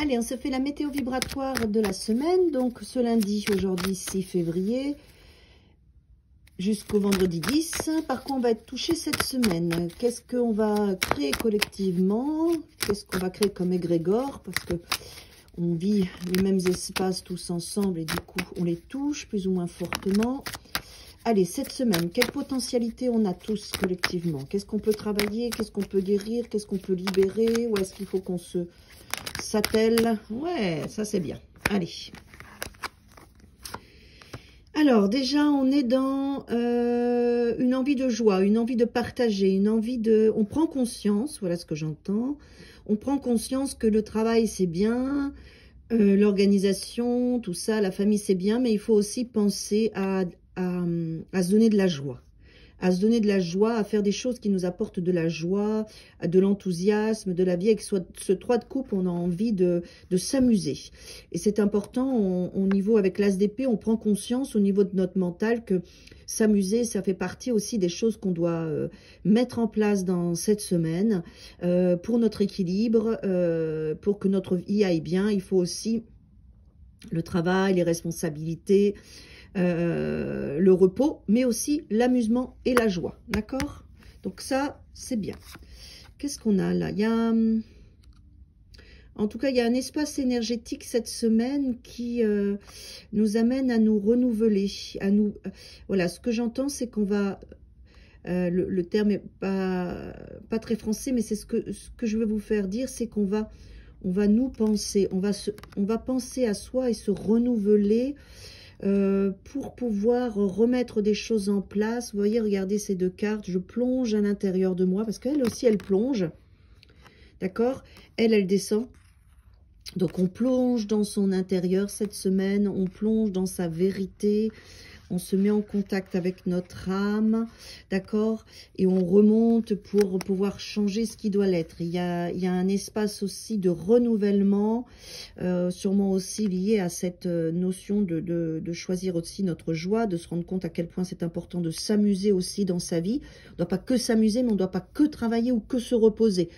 Allez, on se fait la météo vibratoire de la semaine. Donc, ce lundi, aujourd'hui 6 février, jusqu'au vendredi 10. Par quoi on va être touché cette semaine? Qu'est-ce qu'on va créer collectivement? Qu'est-ce qu'on va créer comme égrégore? Parce que on vit les mêmes espaces tous ensemble et du coup, on les touche plus ou moins fortement. Allez, cette semaine, quelle potentialité on a tous collectivement? Qu'est-ce qu'on peut travailler? Qu'est-ce qu'on peut guérir? Qu'est-ce qu'on peut libérer? Ou est-ce qu'il faut qu'on se s'attelle? Ouais, ça c'est bien. Allez. Alors, déjà, on est dans une envie de joie, une envie de partager, une envie de... On prend conscience, voilà ce que j'entends. On prend conscience que le travail, c'est bien, l'organisation, tout ça, la famille, c'est bien, mais il faut aussi penser à se donner de la joie. À se donner de la joie, à faire des choses qui nous apportent de la joie, de l'enthousiasme, de la vie. Avec ce 3 de coupe, on a envie de s'amuser. Et c'est important, au niveau, avec l'as d'épée, on prend conscience au niveau de notre mental que s'amuser, ça fait partie aussi des choses qu'on doit mettre en place dans cette semaine. Pour notre équilibre, pour que notre vie aille bien, il faut aussi le travail, les responsabilités, le repos, mais aussi l'amusement et la joie, d'accord? Donc ça, c'est bien. Qu'est-ce qu'on a là? Il y a, en tout cas, il y a un espace énergétique cette semaine qui nous amène à nous renouveler, à nous... voilà, ce que j'entends, c'est qu'on va... le terme est pas très français, mais c'est ce que je veux vous faire dire, c'est qu'on va... on va nous penser, on va penser à soi et se renouveler pour pouvoir remettre des choses en place. Vous voyez, regardez ces deux cartes. Je plonge à l'intérieur de moi parce qu'elle aussi, elle plonge. D'accord? Elle descend. Donc, on plonge dans son intérieur cette semaine. On plonge dans sa vérité. On se met en contact avec notre âme, d'accord? Et on remonte pour pouvoir changer ce qui doit l'être. Il y a un espace aussi de renouvellement, sûrement aussi lié à cette notion de choisir aussi notre joie, de se rendre compte à quel point c'est important de s'amuser aussi dans sa vie. On ne doit pas que s'amuser, mais on ne doit pas que travailler ou que se reposer.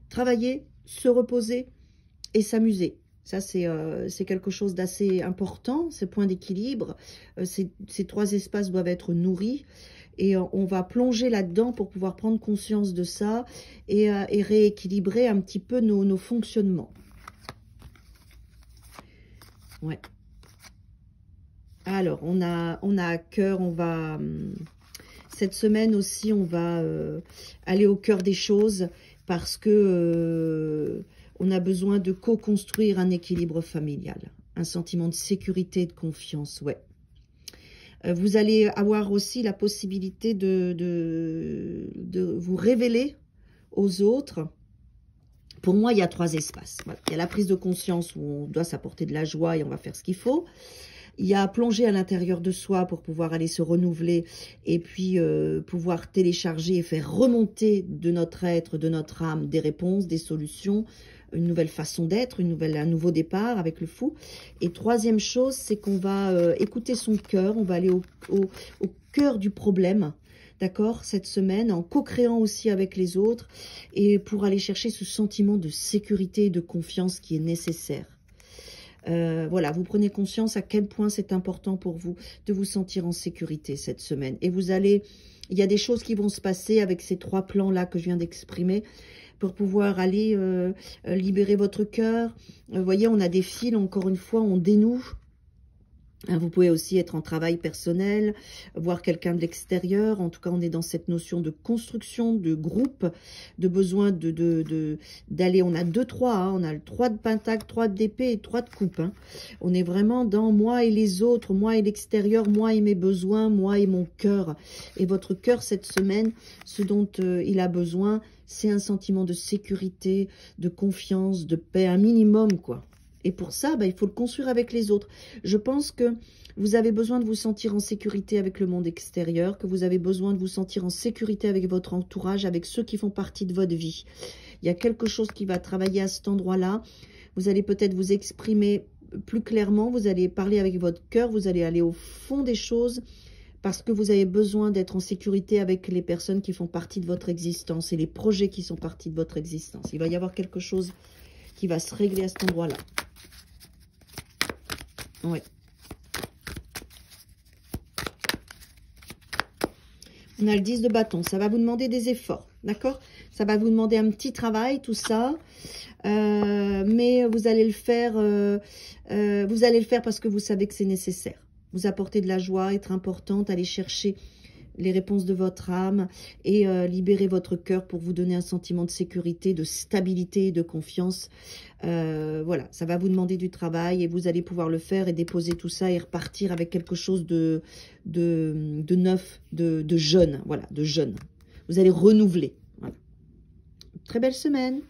Travailler, se reposer et s'amuser. Ça, c'est quelque chose d'assez important, ce point d'équilibre. Ces trois espaces doivent être nourris. Et on va plonger là-dedans pour pouvoir prendre conscience de ça et rééquilibrer un petit peu nos fonctionnements. Ouais. Alors, on a à cœur, on va... cette semaine aussi, on va aller au cœur des choses parce que... on a besoin de co-construire un équilibre familial, un sentiment de sécurité et de confiance, ouais. Vous allez avoir aussi la possibilité de vous révéler aux autres. Pour moi, il y a 3 espaces. Voilà. Il y a la prise de conscience où on doit s'apporter de la joie et on va faire ce qu'il faut. Il y a plonger à l'intérieur de soi pour pouvoir aller se renouveler et puis pouvoir télécharger et faire remonter de notre être, de notre âme, des réponses, des solutions, une nouvelle façon d'être, un nouveau départ avec le fou. Et troisième chose, c'est qu'on va écouter son cœur, on va aller au cœur du problème, d'accord, cette semaine, en co-créant aussi avec les autres, et pour aller chercher ce sentiment de sécurité et de confiance qui est nécessaire. Voilà, vous prenez conscience à quel point c'est important pour vous de vous sentir en sécurité cette semaine. Et vous allez, il y a des choses qui vont se passer avec ces 3 plans-là que je viens d'exprimer pour pouvoir aller libérer votre cœur. Vous voyez, on a des fils, encore une fois, on dénoue. Vous pouvez aussi être en travail personnel, voir quelqu'un de l'extérieur. En tout cas, on est dans cette notion de construction, de groupe, de besoin d'aller. On a 2-3, hein, on a le 3 de pentacle, 3 d'épée et 3 de coupe. Hein. On est vraiment dans moi et les autres, moi et l'extérieur, moi et mes besoins, moi et mon cœur. Et votre cœur, cette semaine, ce dont il a besoin, c'est un sentiment de sécurité, de confiance, de paix, un minimum, quoi. Et pour ça, il faut le construire avec les autres. Je pense que vous avez besoin de vous sentir en sécurité avec le monde extérieur, que vous avez besoin de vous sentir en sécurité avec votre entourage, avec ceux qui font partie de votre vie. Il y a quelque chose qui va travailler à cet endroit-là. Vous allez peut-être vous exprimer plus clairement, vous allez parler avec votre cœur, vous allez aller au fond des choses, parce que vous avez besoin d'être en sécurité avec les personnes qui font partie de votre existence et les projets qui sont partis de votre existence. Il va y avoir quelque chose qui va se régler à cet endroit-là. Oui. On a le 10 de bâton. Ça va vous demander des efforts. D'accord? Ça va vous demander un petit travail, tout ça. Mais vous allez le faire. Vous allez le faire parce que vous savez que c'est nécessaire. Vous apporter de la joie, être importante, aller chercher les réponses de votre âme et libérer votre cœur pour vous donner un sentiment de sécurité, de stabilité et de confiance. Voilà, ça va vous demander du travail et vous allez pouvoir le faire et déposer tout ça et repartir avec quelque chose de neuf, de jeune. Voilà, de jeune. Vous allez renouveler. Voilà. Très belle semaine.